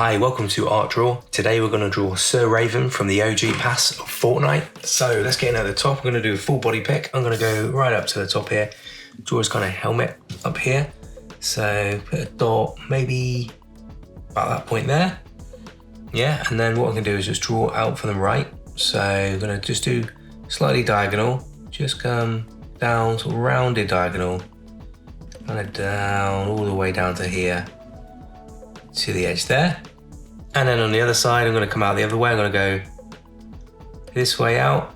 Hi, welcome to Art Draw. Today we're going to draw Sir Raven from the OG pass of Fortnite. So let's get in at the top. We're going to do a full body pick. I'm going to go right up to the top here. Draw his kind of helmet up here. So put a dot maybe about that point there. Yeah, and then what I'm going to do is just draw out from the right. So I'm going to just do slightly diagonal. Just come down, sort of rounded diagonal. Kind of down, all the way down to here. To the edge there. And then on the other side, I'm going to come out the other way. I'm going to go this way out.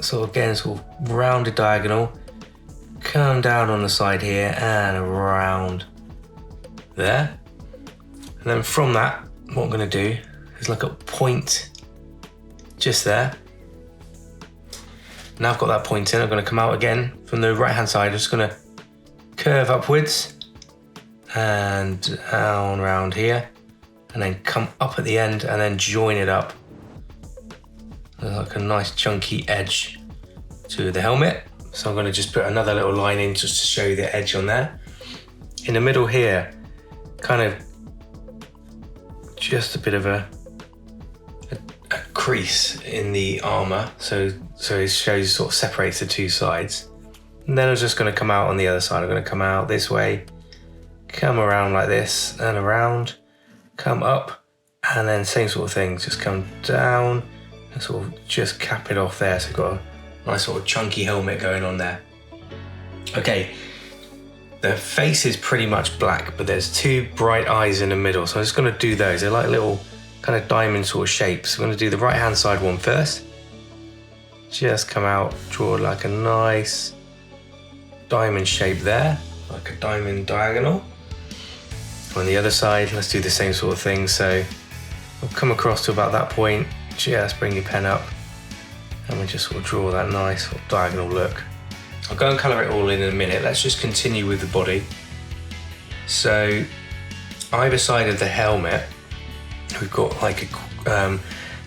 So again, sort of rounded diagonal. Come down on the side here and around there. And then from that, what I'm going to do is like a point just there. Now I've got that point in, I'm going to come out again from the right hand side. I'm just going to curve upwards and down around here, and then come up at the end and then join it up. Like a nice chunky edge to the helmet. So I'm going to just put another little line in just to show you the edge on there. In the middle here, kind of just a bit of a crease in the armor. So it shows, sort of separates the two sides. And then I'm just going to come out on the other side. I'm going to come out this way, come around like this and around, come up, and then same sort of thing, just come down and sort of just cap it off there. So we've got a nice sort of chunky helmet going on there. Okay, the face is pretty much black, but there's two bright eyes in the middle. So I'm just going to do those. They're like little kind of diamond sort of shapes. I'm going to do the right hand side one first. Just come out, draw like a nice diamond shape there, like a diamond diagonal. On the other side, let's do the same sort of thing. So I'll come across to about that point, just bring your pen up, and we just sort of draw that nice sort of diagonal look. I'll go and colour it all in a minute. Let's just continue with the body. So either side of the helmet, we've got like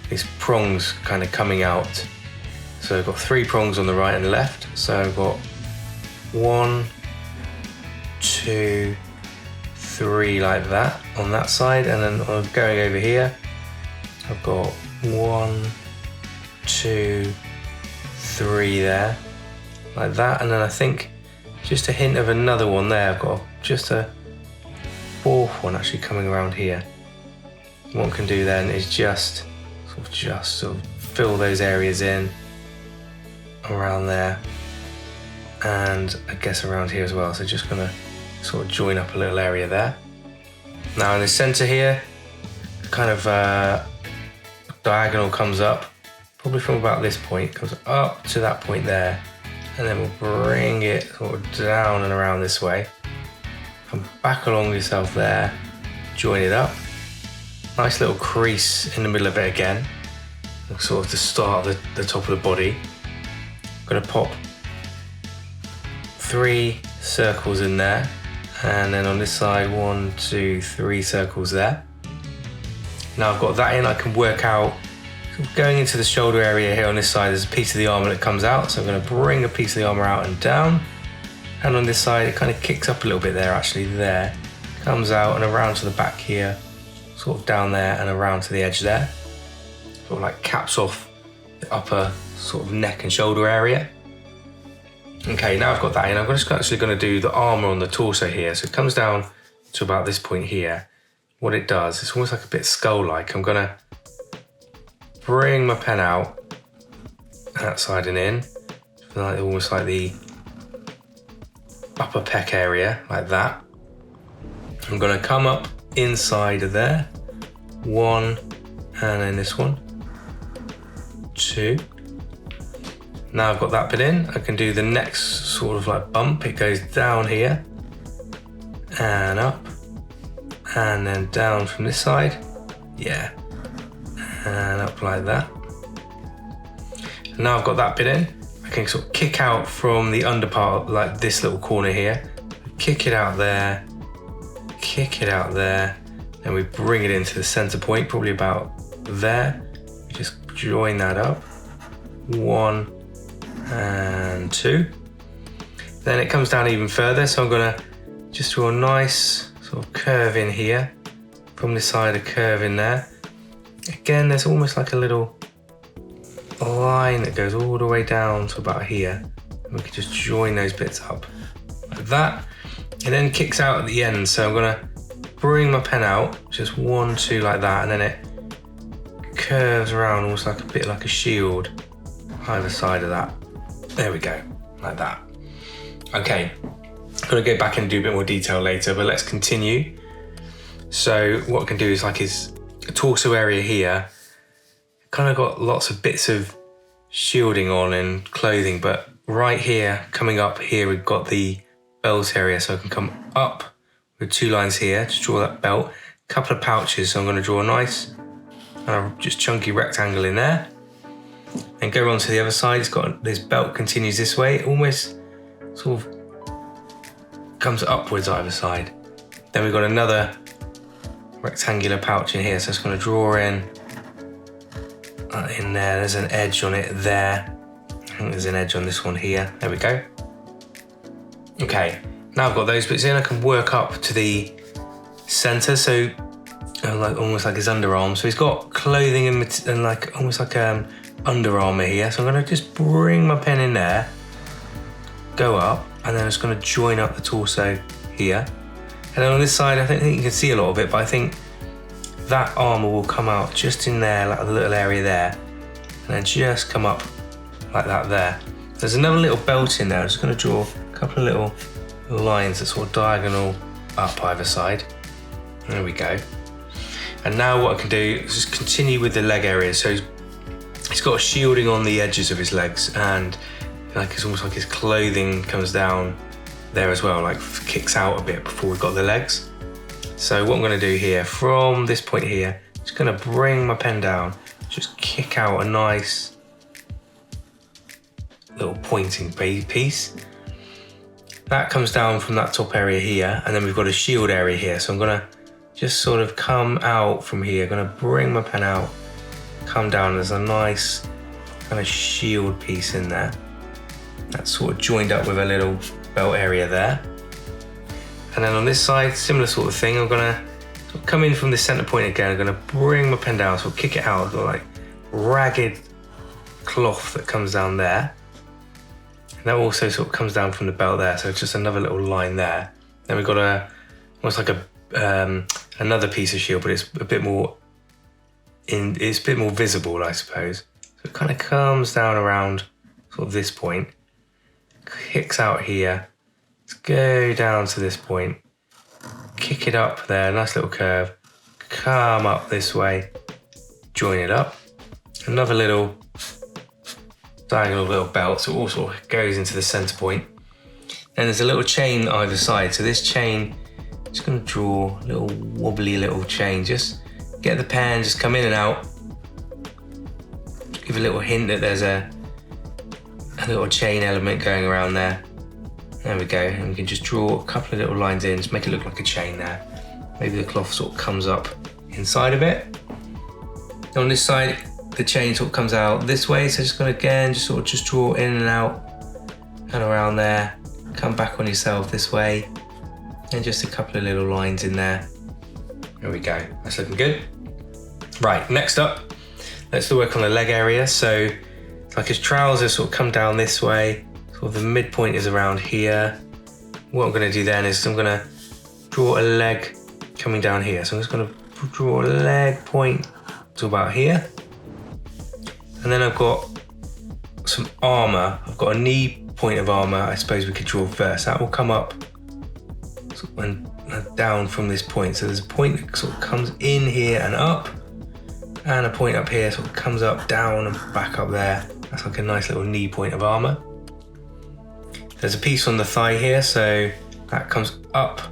these prongs kind of coming out. So I've got three prongs on the right and the left. So I've got 1, 2, 3 like that on that side, and then I'm going over here. I've got 1, 2, 3 there, like that, and then I think just a hint of another one there. I've got just a fourth one actually coming around here. What I can do then is just sort of fill those areas in around there, and I guess around here as well. So just gonna sort of join up a little area there. Now in the center here, kind of diagonal comes up, probably from about this point, comes up to that point there, and then we'll bring it sort of down and around this way. Come back along yourself there, join it up. Nice little crease in the middle of it again, sort of to start the top of the body. I'm gonna pop 3 circles in there, and then on this side 1, 2, 3 circles there. Now I've got that in, I can work out going into the shoulder area here on this side. There's a piece of the armor that comes out, so I'm going to bring a piece of the armor out and down, and on this side it kind of kicks up a little bit there, actually there, comes out and around to the back here, sort of down there and around to the edge there, sort of like caps off the upper sort of neck and shoulder area. Okay, now I've got that in, I'm just actually going to do the armour on the torso here. So it comes down to about this point here. What it does, it's almost like a bit skull-like. I'm going to bring my pen out, outside and in, like almost like the upper pec area, like that. I'm going to come up inside of there, 1, and then this one, 2. Now I've got that bit in, I can do the next sort of like bump. It goes down here and up, and then down from this side, yeah, and up like that. And now I've got that bit in, I can sort of kick out from the under part, like this little corner here, kick it out there, and we bring it into the center point, probably about there. Just join that up, 1 and 2. Then it comes down even further, so I'm gonna just draw a nice sort of curve in here, from this side, a curve in there. Again, there's almost like a little line that goes all the way down to about here. And we can just join those bits up like that. It then kicks out at the end, so I'm gonna bring my pen out, just 1, 2 like that, and then it curves around almost like a bit like a shield either side of that. There we go, like that. Okay, I'm gonna go back and do a bit more detail later, but let's continue. So what I can do is like his torso area here, kind of got lots of bits of shielding on and clothing, but right here, coming up here, we've got the belt area, so I can come up with 2 lines here to draw that belt, a couple of pouches, so I'm going to draw a nice just chunky rectangle in there, and go on to the other side. It's got this belt continues this way, almost sort of comes upwards either side. Then we've got another rectangular pouch in here, so it's going to draw in there. There's an edge on it there. I think there's an edge on this one here. There we go. Okay, now I've got those bits in, I can work up to the center, so like almost like his underarm. So he's got clothing and like almost like Under Armour here. So I'm gonna just bring my pen in there, go up, and then I'm just gonna join up the torso here. And then on this side, I don't think you can see a lot of it, but I think that armour will come out just in there, like the little area there, and then just come up like that there. There's another little belt in there. I'm just gonna draw a couple of little lines that sort of diagonal up either side. There we go. And now what I can do is just continue with the leg area. So he's got a shielding on the edges of his legs, and like it's almost like his clothing comes down there as well, like kicks out a bit before we've got the legs. So what I'm gonna do here, from this point here, just gonna bring my pen down, just kick out a nice little pointing piece. That comes down from that top area here, and then we've got a shield area here. So I'm gonna just sort of come out from here, gonna bring my pen out, come down, there's a nice kind of shield piece in there. That's sort of joined up with a little belt area there. And then on this side, similar sort of thing, I'm gonna sort of come in from the center point again, I'm gonna bring my pen down, so kick it out, got like ragged cloth that comes down there. That also sort of comes down from the belt there, so it's just another little line there. Then we've got almost like another piece of shield, but it's a bit more visible, I suppose. So it kind of comes down around sort of this point, kicks out here, let's go down to this point, kick it up there, nice little curve, come up this way, join it up, another little diagonal little belt, so it all sort of goes into the center point. And there's a little chain either side. So this chain, just gonna draw a little wobbly little chain. Just get the pen, just come in and out. Give a little hint that there's a little chain element going around there. There we go. And we can just draw a couple of little lines in, just make it look like a chain there. Maybe the cloth sort of comes up inside of it. On this side, the chain sort of comes out this way, so just gonna again just draw in and out and around there, come back on yourself this way, and just a couple of little lines in there. There we go, that's looking good. Right, next up, let's work on the leg area. So like his trousers sort of come down this way, sort of the midpoint is around here. What I'm gonna do then is I'm gonna draw a leg coming down here. So I'm just gonna draw a leg point to about here. And then I've got some armour. I've got a knee point of armour, I suppose we could draw first. That will come up and down from this point. So there's a point that sort of comes in here and up, and a point up here sort of comes up, down and back up there. That's like a nice little knee point of armour. There's a piece on the thigh here, so that comes up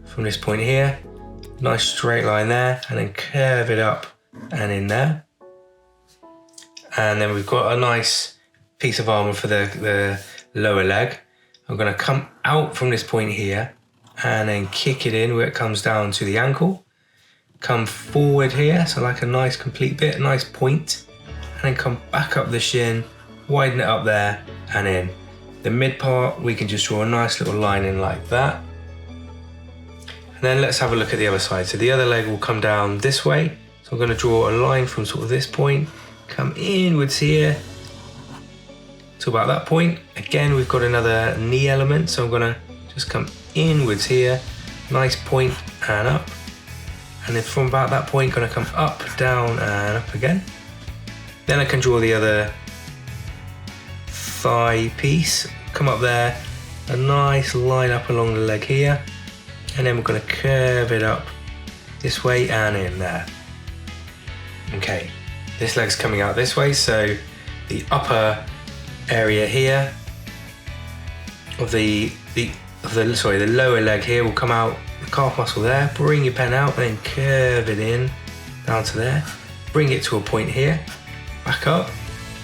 from this point here. Nice straight line there, and then curve it up and in there. And then we've got a nice piece of armour for the lower leg. I'm gonna come out from this point here and then kick it in where it comes down to the ankle. Come forward here, so like a nice complete bit, nice point. And then come back up the shin, widen it up there and in. The mid part, we can just draw a nice little line in like that. And then let's have a look at the other side. So the other leg will come down this way. So I'm going to draw a line from sort of this point, come inwards here to about that point. Again, we've got another knee element. So I'm going to just come inwards here, nice point and up. And then from about that point, going to come up, down and up again. Then I can draw the other thigh piece, come up there, a nice line up along the leg here. And then we're going to curve it up this way and in there. Okay, this leg's coming out this way, so the upper area here of the lower leg here will come out, the calf muscle there. Bring your pen out, and then curve it in down to there. Bring it to a point here, back up,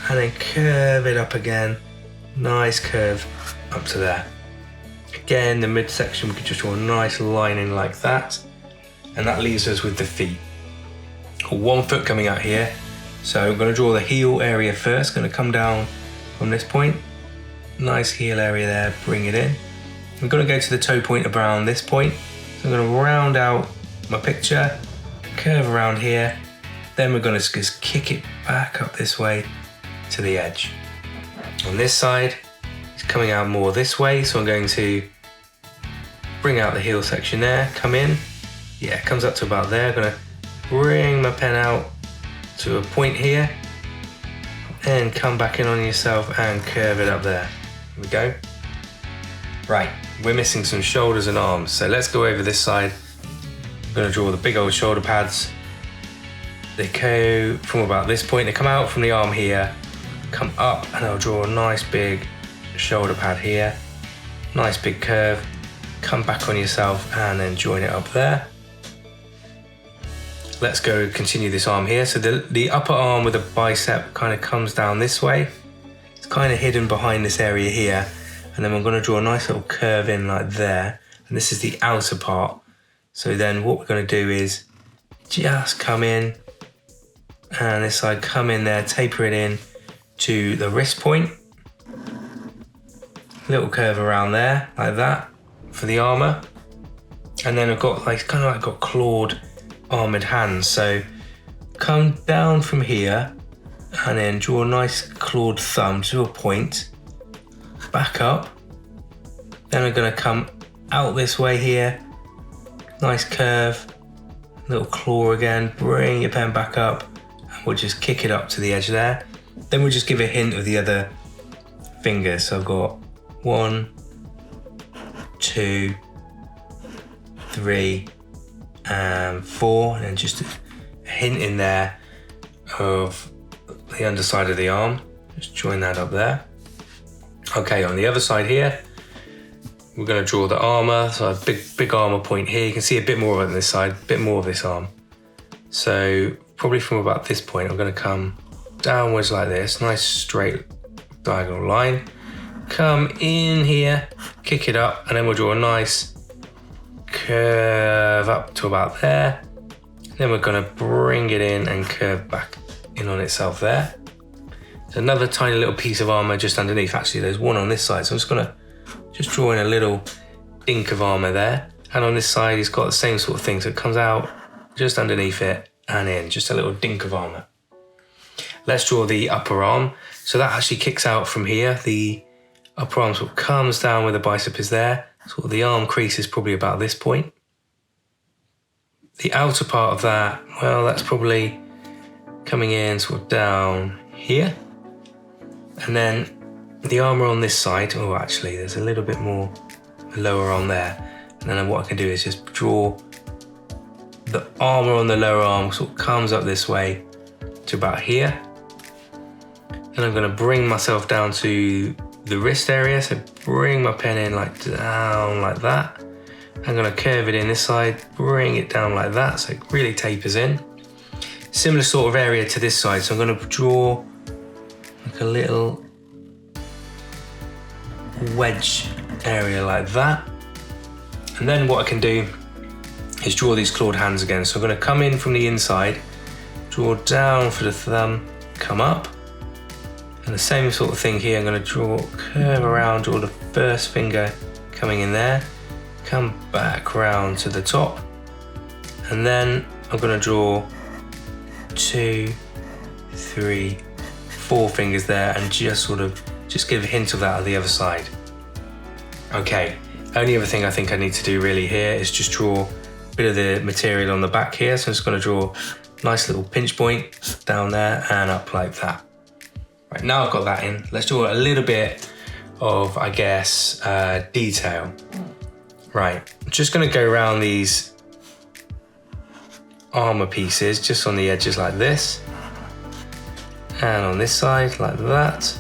and then curve it up again. Nice curve up to there. Again, the midsection, we could just draw a nice line in like that. And that leaves us with the feet. 1 foot coming out here. So I'm going to draw the heel area first. Going to come down from this point. Nice heel area there, bring it in. I'm going to go to the toe point around this point. So I'm going to round out my picture, curve around here. Then we're going to just kick it back up this way to the edge. On this side, it's coming out more this way. So I'm going to bring out the heel section there, come in. Yeah, it comes up to about there. I'm going to bring my pen out to a point here and come back in on yourself and curve it up there. Here we go. Right, we're missing some shoulders and arms. So let's go over this side. I'm going to draw the big old shoulder pads. They go from about this point. They come out from the arm here, come up, and I'll draw a nice big shoulder pad here. Nice big curve. Come back on yourself and then join it up there. Let's go continue this arm here. So the upper arm with the bicep kind of comes down this way. It's kind of hidden behind this area here. And then we're going to draw a nice little curve in like there. And this is the outer part. So then what we're going to do is just come in and this side, come in there, taper it in to the wrist point. Little curve around there like that for the armor. And then I've got like kind of like got clawed armored hands. So come down from here and then draw a nice clawed thumb to a point, back up. Then I'm going to come out this way here, nice curve, little claw again, bring your pen back up, and we'll just kick it up to the edge there. Then we'll just give a hint of the other fingers. So I've got 1, 2, 3 and 4, and then just a hint in there of the underside of the arm. Just join that up there. Okay, on the other side here, we're going to draw the armor. So a big armor point here. You can see a bit more of it on this side, a bit more of this arm. So probably from about this point, I'm going to come downwards like this, nice straight diagonal line. Come in here, kick it up, and then we'll draw a nice curve up to about there. Then we're going to bring it in and curve back in on itself there. There's another tiny little piece of armor just underneath. Actually, there's one on this side, so I'm just going to draw in a little dink of armor there. And on this side, he's got the same sort of thing, so it comes out just underneath it and in, just a little dink of armor. Let's draw the upper arm. So that actually kicks out from here. The upper arm sort of comes down where the bicep is there. Sort of the arm crease is probably about this point. The outer part of that, well, that's probably coming in sort of down here. And then the armor on this side, oh, actually, there's a little bit more lower on there. And then what I can do is just draw the armor on the lower arm, sort of comes up this way to about here. And I'm going to bring myself down to the wrist area. So bring my pen in like down like that. I'm going to curve it in this side, bring it down like that, so it really tapers in. Similar sort of area to this side, so I'm going to draw like a little wedge area like that. And then what I can do is draw these clawed hands again. So I'm going to come in from the inside, draw down for the thumb, come up. And the same sort of thing here, I'm going to curve around, draw the first finger coming in there. come back round to the top, and then I'm going to draw 2, 3, 4 fingers there, and just give a hint of that on the other side. Okay, only other thing I think I need to do really here is just draw a bit of the material on the back here. So I'm just going to draw a nice little pinch point down there and up like that. Right, now I've got that in, let's draw a little bit of, I guess, detail. Right, I'm just going to go around these armor pieces just on the edges like this, and on this side like that.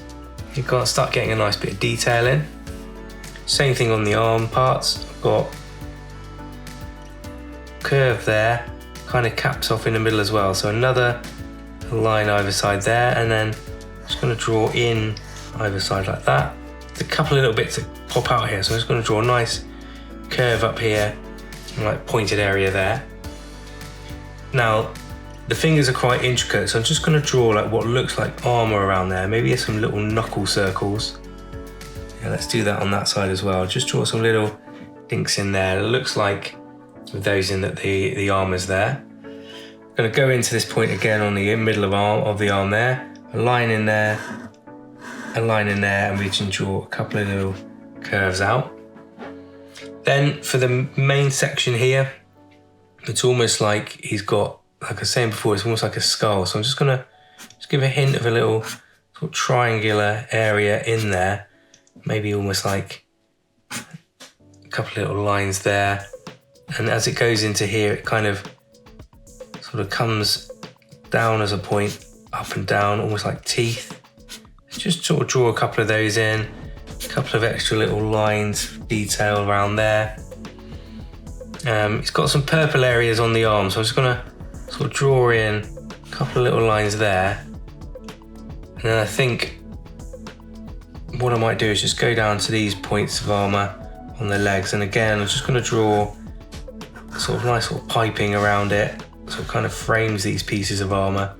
You've got to start getting a nice bit of detail in. Same thing on the arm parts. I've got curve there, kind of caps off in the middle as well. So another line either side there, and then just going to draw in either side like that. There's a couple of little bits that pop out here, so I'm just going to draw a nice curve up here, like pointed area there. Now the fingers are quite intricate, so I'm just going to draw like what looks like armor around there. Maybe some little knuckle circles. Yeah, let's do that on that side as well. Just draw some little dinks in there. It looks like with those in that the armor's there. I'm going to go into this point again on the middle of the arm there. A line in there, a line in there, and we can draw a couple of little curves out. Then for the main section here, it's almost like he's got, like I was saying before, it's almost like a skull. So I'm just going to give a hint of a little sort of triangular area in there. Maybe almost like a couple of little lines there. And as it goes into here, it kind of sort of comes down as a point, up and down, almost like teeth. Just sort of draw a couple of those in, a couple of extra little lines, detail around there. It's got some purple areas on the arm, so I'm just gonna sort of draw in a couple of little lines there. And then I think what I might do is just go down to these points of armor on the legs, and again I'm just going to draw sort of nice little piping around it, so it kind of frames these pieces of armor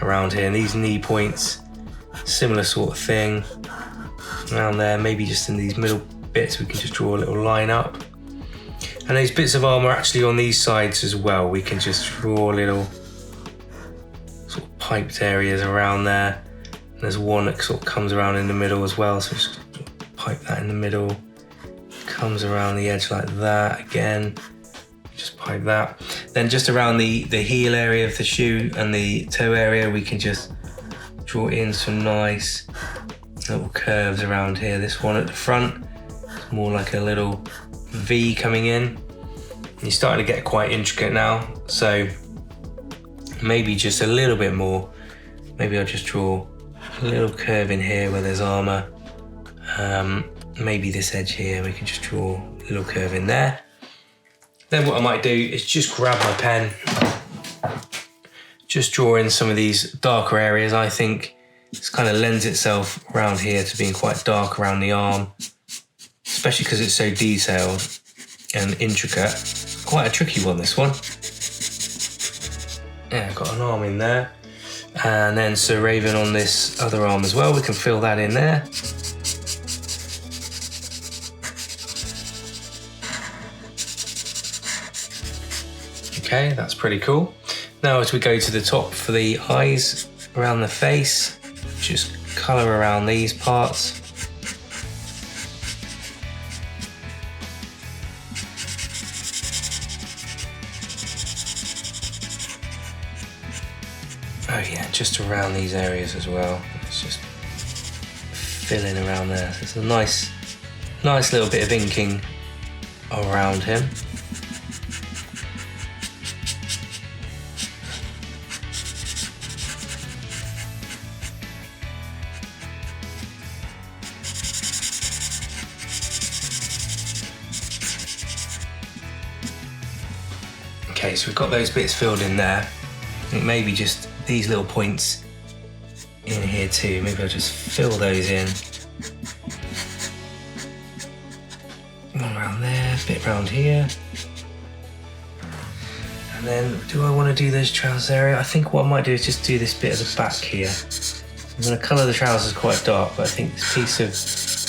around here. And these knee points, similar sort of thing around there. Maybe just in these middle bits we can just draw a little line up, and those bits of armor actually on these sides as well, we can just draw little sort of piped areas around there. There's one that sort of comes around in the middle as well, so just pipe that in the middle, comes around the edge like that again, just pipe that. Then just around the heel area of the shoe and the toe area, we can just draw in some nice little curves around here. This one at the front, it's more like a little V coming in. And you're starting to get quite intricate now, so maybe just a little bit more. Maybe I'll just draw a little curve in here where there's armor. Maybe this edge here, we can just draw a little curve in there. Then what I might do is just grab my pen, just draw in some of these darker areas. I think this kind of lends itself around here to being quite dark around the arm, especially because it's so detailed and intricate. Quite a tricky one, this one. Yeah, I've got an arm in there. And then Sir Raven on this other arm as well, we can fill that in there. Okay, that's pretty cool. Now as we go to the top for the eyes around the face, just colour around these parts. Oh yeah, just around these areas as well. Let's just fill in around there. So it's a nice little bit of inking around him. Okay, so we've got those bits filled in there. I think maybe just these little points in here too. Maybe I'll just fill those in. One around there, a bit around here. And then, do I want to do those trousers area? I think what I might do is just do this bit at the back here. I'm going to colour the trousers quite dark, but I think this piece of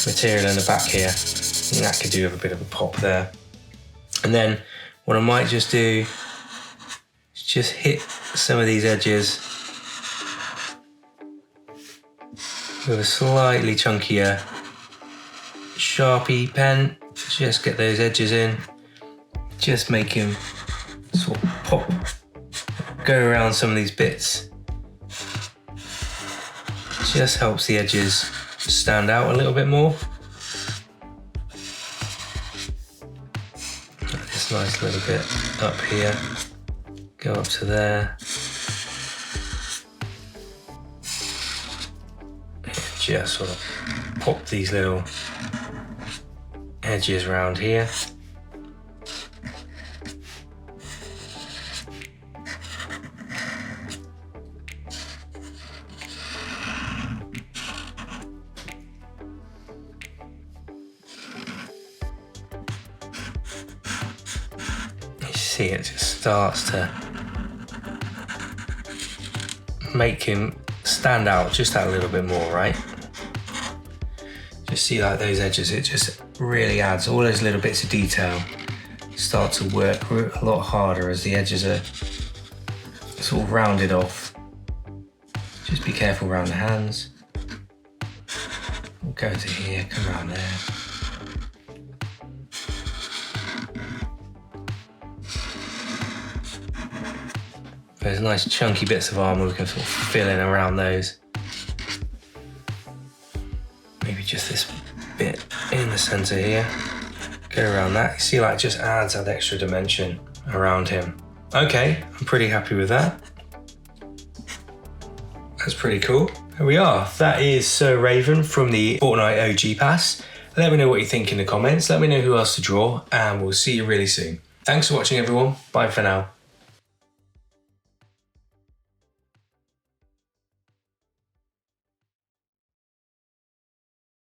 material in the back here, I think that could do with a bit of a pop there. And then what I might just do is just hit some of these edges with a slightly chunkier Sharpie pen. Just get those edges in, just make him sort of pop, go around some of these bits. Just helps the edges stand out a little bit more. This nice little bit up here, go up to there. Just sort of pop these little edges around here. You see it just starts to make him stand out just that little bit more, right? Just see like those edges, it just really adds all those little bits of detail start to work a lot harder as the edges are sort of rounded off. Just be careful around the hands. We'll go to here, come around there. Those nice chunky bits of armour, we can sort of fill in around those. Maybe just this bit in the centre here. Go around that. You see, like, it just adds that extra dimension around him. Okay, I'm pretty happy with that. That's pretty cool. There we are. That is Sir Raven from the Fortnite OG pass. Let me know what you think in the comments. Let me know who else to draw, and we'll see you really soon. Thanks for watching, everyone. Bye for now.